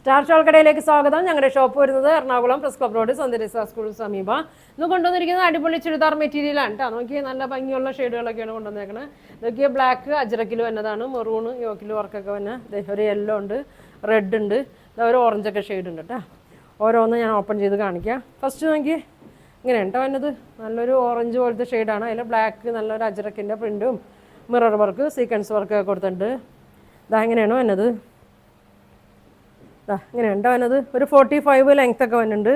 Star shawl കടയിലേക്ക് സ്വാഗതം. ഞങ്ങളുടെ ഷോപ്പ് വരുന്നത് എറണാകുളം പ്രസ് ക്ലബ് റോഡ് സന്ദരിസ സ്കൂൾ സമീപം. ഇന്ന് കൊണ്ടുവന്നിരിക്കുന്നത് അടിപൊളി ചുരിദാർ മെറ്റീരിയലാണ് കേട്ടോ. നോക്കിയാൽ നല്ല ഭംഗിയുള്ള ഷെയ്ഡുകളൊക്കെയാണ് കൊണ്ടുവന്നേക്കണത്. നോക്കിയാൽ ബ്ലാക്ക് അജ്രക്കിൽ വന്നതാണ്, മെറൂണ് യോക്കിൽ വർക്കൊക്കെ വന്ന ഒരു യെല്ലോ ഉണ്ട്, റെഡ് ഉണ്ട്, ഒരു ഓറഞ്ചൊക്കെ ഷെയ്ഡ് ഉണ്ട് കേട്ടോ. ഓരോന്ന് ഞാൻ ഓപ്പൺ ചെയ്ത് കാണിക്കാം. ഫസ്റ്റ് നോക്കി ഇങ്ങനെയാണ് കേട്ടോ വന്നത്. നല്ലൊരു ഓറഞ്ച് പോലത്തെ ഷെയ്ഡാണ്. അതിൽ ബ്ലാക്ക് നല്ലൊരു അജ്രക്കിൻ്റെ പ്രിൻറ്റും മിറർ വർക്ക് സീക്വൻസ് വർക്കൊക്കെ കൊടുത്തിട്ടുണ്ട്. ഇതാ ഇങ്ങനെയാണ് വന്നത്. ഇങ്ങനെ ഉണ്ടോ വന്നത്. ഒരു 45 ലെങ്ത് ഒക്കെ വന്നിട്ടുണ്ട്.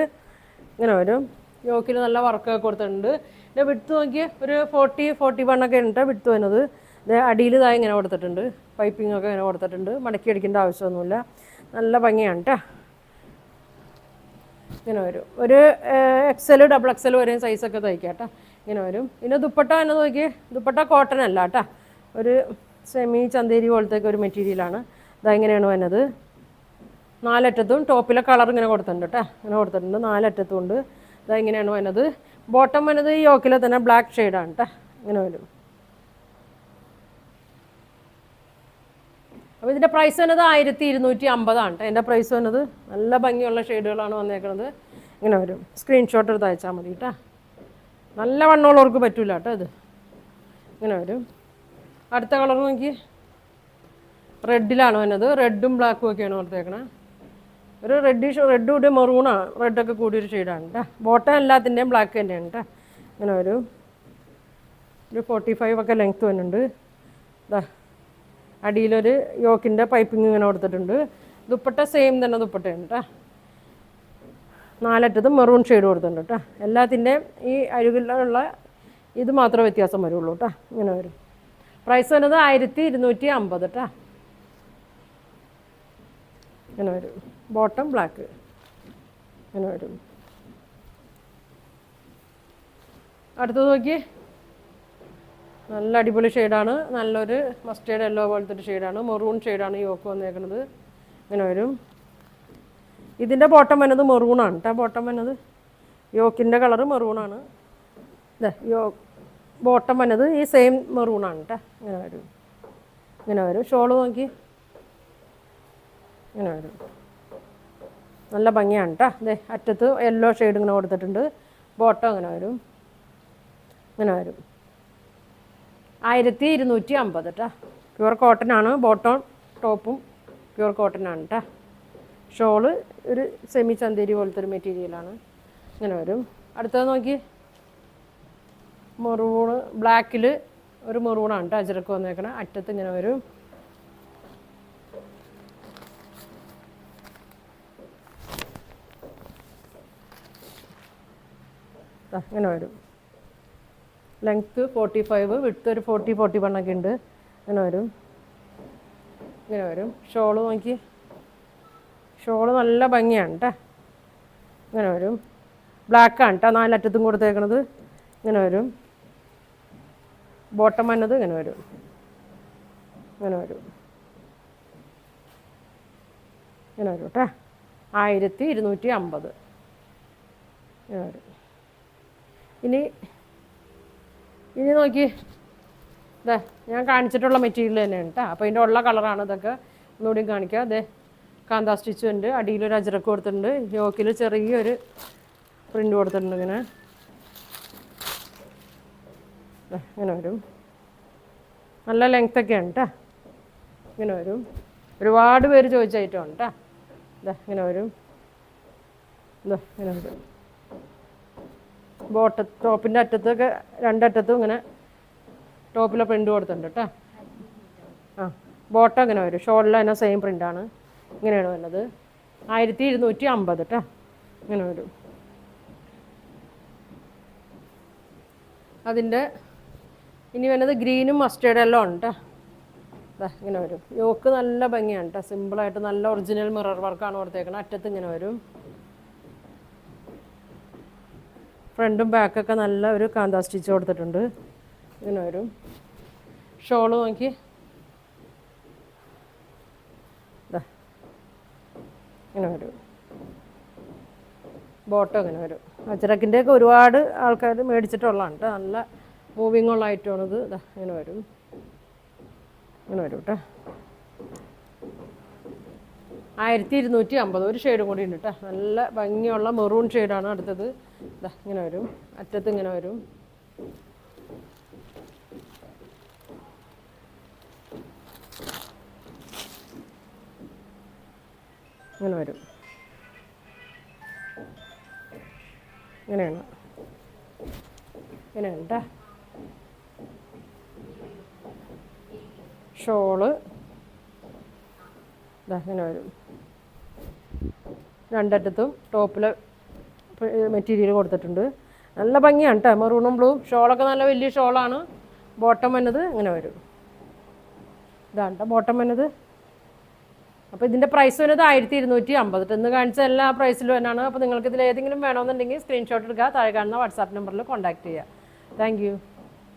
ഇങ്ങനെ വരും. യോക്കിൽ നല്ല വർക്കൊക്കെ കൊടുത്തിട്ടുണ്ട്. ഇതിൻ്റെ വിട്ത്ത് നോക്കി ഒരു 40-41 ഒക്കെ ഉണ്ട് വിട്ത്ത് വന്നത്. ഇത് അടിയിൽ ഇതായി ഇങ്ങനെ കൊടുത്തിട്ടുണ്ട്. പൈപ്പിംഗ് ഒക്കെ ഇങ്ങനെ കൊടുത്തിട്ടുണ്ട്. മടക്കി അടിക്കേണ്ട ആവശ്യമൊന്നുമില്ല. നല്ല ഭംഗിയാണ് കേട്ടോ. ഇങ്ങനെ വരും. ഒരു XL XXL വരെയും സൈസൊക്കെ തയ്ക്കാം കേട്ടോ. ഇങ്ങനെ വരും. പിന്നെ ദുപ്പട്ട എന്നെ നോക്കി. ദുപ്പട്ട കോട്ടൺ അല്ല കേട്ടോ, ഒരു സെമി ചന്തേരി പോലത്തേക്ക് ഒരു മെറ്റീരിയലാണ്. ഇതാ ഇങ്ങനെയാണ് വന്നത്. നാലറ്റത്തും ടോപ്പിലെ കളർ ഇങ്ങനെ കൊടുത്തിട്ടുണ്ട് കേട്ടോ. ഇങ്ങനെ കൊടുത്തിട്ടുണ്ട്. നാലറ്റത്തും ഉണ്ട്. ഇതാ ഇങ്ങനെയാണ് വന്നത്. ബോട്ടം വന്നത് ഈ യോക്കിലെ തന്നെ ബ്ലാക്ക് ഷെയ്ഡാണ് കേട്ടോ. ഇങ്ങനെ വരും. അപ്പോൾ ഇതിൻ്റെ പ്രൈസ് വന്നത് 1250 കേട്ടോ. എൻ്റെ പ്രൈസ് വന്നത്. നല്ല ഭംഗിയുള്ള ഷെയ്ഡുകളാണ് വന്നേക്കുന്നത്. ഇങ്ങനെ വരും. സ്ക്രീൻഷോട്ട് എടുത്ത് അയച്ചാൽ മതി കേട്ടോ. നല്ല വണ്ണമുള്ളവർക്ക് പറ്റില്ല കേട്ടോ ഇത്. ഇങ്ങനെ വരും. അടുത്ത കളർ നോക്കി. റെഡിലാണ് വന്നത്. റെഡും ബ്ലാക്കും ഒക്കെയാണ് കൊടുത്തേക്കണത്. ഒരു റെഡും കൂടി മെറൂണാണ്, റെഡൊക്കെ കൂടിയൊരു ഷെയ്ഡാണ് കേട്ടോ. ബോട്ടം എല്ലാത്തിൻ്റെയും ബ്ലാക്ക് തന്നെയാണ് കേട്ടോ. ഇങ്ങനെ ഒരു 45 ഒക്കെ ലെങ്ത്ത് വരുന്നുണ്ട്. ഇതാ അടിയിലൊരു യോക്കിൻ്റെ പൈപ്പിംഗ് ഇങ്ങനെ കൊടുത്തിട്ടുണ്ട്. ദുപ്പട്ട സെയിം തന്നെ ദുപ്പട്ടയാണ് കേട്ടോ. നാലറ്റത്തും മെറൂൺ ഷെയ്ഡ് കൊടുത്തിട്ടുണ്ട് കേട്ടോ. എല്ലാത്തിൻ്റെയും ഈ അരികിലുള്ള ഇത് മാത്രമേ വ്യത്യാസം വരുള്ളൂ കേട്ടോ. ഇങ്ങനെ വരും. പ്രൈസ് വരുന്നത് 1250 കേട്ടോ. ഇങ്ങനെ വരും. ബോട്ടം ബ്ലാക്ക് ഇങ്ങനെ വരും. അടുത്തത് നോക്കി. നല്ല അടിപൊളി ഷെയ്ഡാണ്. നല്ലൊരു മസ്റ്റേർഡ് യെല്ലോ പോലത്തെ ഒരു ഷെയ്ഡാണ്. മെറൂൺ ഷെയ്ഡാണ് യോക്ക് വന്നേക്കുന്നത്. ഇങ്ങനെ വരും. ഇതിൻ്റെ ബോട്ടം വന്നത് മെറൂണാണ് കേട്ടോ. ബോട്ടം വന്നത് യോക്കിൻ്റെ കളറ് മെറൂണാണ്. ബോട്ടം വന്നത് ഈ സെയിം മെറൂണാണ് കേട്ടോ. ഇങ്ങനെ വരും. ഇങ്ങനെ വരും. ഷോള് നോക്കി. ഇങ്ങനെ വരും. നല്ല ഭംഗിയാണ് കേട്ടോ. അതെ അറ്റത്ത് യെല്ലോ ഷെയ്ഡ് ഇങ്ങനെ കൊടുത്തിട്ടുണ്ട്. ബോട്ടം ഇങ്ങനെ വരും. ഇങ്ങനെ വരും. 1250 കേട്ടോ. പ്യുവർ കോട്ടനാണ്. ബോട്ടം ടോപ്പും പ്യുവർ കോട്ടനാണ് കേട്ടോ. ഷോള് ഒരു സെമി ചന്തേരി പോലത്തെ ഒരു മെറ്റീരിയലാണ്. ഇങ്ങനെ വരും. അടുത്തത് നോക്കി. മെറൂണ് ബ്ലാക്കിൽ ഒരു മെറൂണാണ് കേട്ടോ അജരക്ക് വന്നേക്കണേ. അറ്റത്ത് ഇങ്ങനെ വരും. ഇങ്ങനെ വരും. ലെങ്ത്ത് 45, വിഡ്ത്ത് ഒരു 40-41 ഒക്കെ ഉണ്ട്. ഇങ്ങനെ വരും. ഇങ്ങനെ വരും. ഷോള് നോക്കി. ഷോള് നല്ല ഭംഗിയാണ് കേട്ടോ. ഇങ്ങനെ വരും. ബ്ലാക്കാണ് കേട്ടോ നാലറ്റത്തും കൊടുത്തേക്കണത്. ഇങ്ങനെ വരും. ബോട്ടം വന്നത് ഇങ്ങനെ വരും. ഇങ്ങനെ വരും. ഇങ്ങനെ വരും കേട്ടോ. 1250 ഇങ്ങനെ വരും. ഇനി നോക്കി. ഇതേ ഞാൻ കാണിച്ചിട്ടുള്ള മെറ്റീരിയൽ തന്നെയാണ് കേട്ടോ. അപ്പോൾ ഇതിൻ്റെ ഉള്ള കളറാണ് ഇതൊക്കെ. ഒന്നുകൂടി കാണിക്കാം. അതെ കാന്താ സ്റ്റിച്ച് ഉണ്ട്. അടിയിലൊരു അജരക്ക് കൊടുത്തിട്ടുണ്ട്. യോക്കിൽ ചെറിയൊരു പ്രിൻ്റ് കൊടുത്തിട്ടുണ്ട്. ഇങ്ങനെ ഇങ്ങനെ വരും. നല്ല ലെങ്ത്തൊക്കെയാണ് കേട്ടോ. ഇങ്ങനെ വരും. ഒരുപാട് പേര് ചോദിച്ച ഐറ്റമാണ് കേട്ടോ. ഇതാ ഇങ്ങനെ വരും. ഇതാ ഇങ്ങനെ വരും. ടോപ്പിൻ്റെ അറ്റത്തൊക്കെ രണ്ടറ്റത്തും ഇങ്ങനെ ടോപ്പിലെ പ്രിൻ്റ് കൊടുത്തിട്ടുണ്ട് കേട്ടോ. ബോട്ടം ഇങ്ങനെ വരും. ഷോളിൽ തന്നെ സെയിം പ്രിൻ്റാണ്. ഇങ്ങനെയാണ് വരുന്നത്. 1250 കേട്ടോ. ഇങ്ങനെ വരും. അതിൻ്റെ ഇനി വരുന്നത് ഗ്രീനും മസ്റ്റേർഡ് എല്ലാം ഉണ്ട് കേട്ടോ. ഇങ്ങനെ വരും. യോക്ക് നല്ല ഭംഗിയാണ് കേട്ടോ. സിമ്പിളായിട്ട് നല്ല ഒറിജിനൽ മിറർ വർക്കാണ് കൊടുത്തേക്കുന്നത്. അറ്റത്ത് ഇങ്ങനെ വരും. ഫ്രണ്ടും ബാക്കൊക്കെ നല്ല ഒരു കാന്താ സ്റ്റിച്ച് കൊടുത്തിട്ടുണ്ട്. ഇങ്ങനെ വരും. ഷോള് നോക്കി. ഇങ്ങനെ വരും. ബോട്ടം ഇങ്ങനെ വരും. അച്ചടക്കിൻ്റെയൊക്കെ ഒരുപാട് ആൾക്കാർ മേടിച്ചിട്ടുള്ളതാണ് കേട്ടോ. നല്ല മൂവിങ് ഉള്ള ഐറ്റമാണിത്. ഇങ്ങനെ വരും. ഇങ്ങനെ വരും കേട്ടോ. 1250. ഒരു ഷെയ്ഡും കൂടി ഉണ്ട് കേട്ടോ. നല്ല ഭംഗിയുള്ള മെറൂൺ ഷെയ്ഡാണ് അടുത്തത്. ഇതാ ഇങ്ങനെ വരും, അറ്റത്ത് ഇങ്ങനെ വരും. ഇങ്ങനെ വരും, ഇങ്ങനെയാണ്, ഇങ്ങനെയാണ് കേട്ടോ. ഷോള് ഇതാ ഇങ്ങനെ വരും. രണ്ടറ്റത്തും ടോപ്പിൽ മെറ്റീരിയൽ കൊടുത്തിട്ടുണ്ട്. നല്ല ഭംഗിയാണ് കേട്ടോ. മെറൂണും ബ്ലൂ ഷോളൊക്കെ നല്ല വലിയ ഷോളാണ്. ബോട്ടം വന്നത് ഇങ്ങനെ വരും. ഇതാണ് കേട്ടോ ബോട്ടം വന്നത്. അപ്പോൾ ഇതിൻ്റെ പ്രൈസ് വരുന്നത് 1250. ഇന്ന് കാണിച്ച എല്ലാ പ്രൈസിലും തന്നെയാണ്. അപ്പോൾ നിങ്ങൾക്ക് ഇതിൽ ഏതെങ്കിലും വേണമെന്നുണ്ടെങ്കിൽ സ്ക്രീൻഷോട്ട് എടുക്കുക, താഴെ കാണുന്ന വാട്സാപ്പ് നമ്പറിൽ കോൺടാക്ട് ചെയ്യുക. താങ്ക്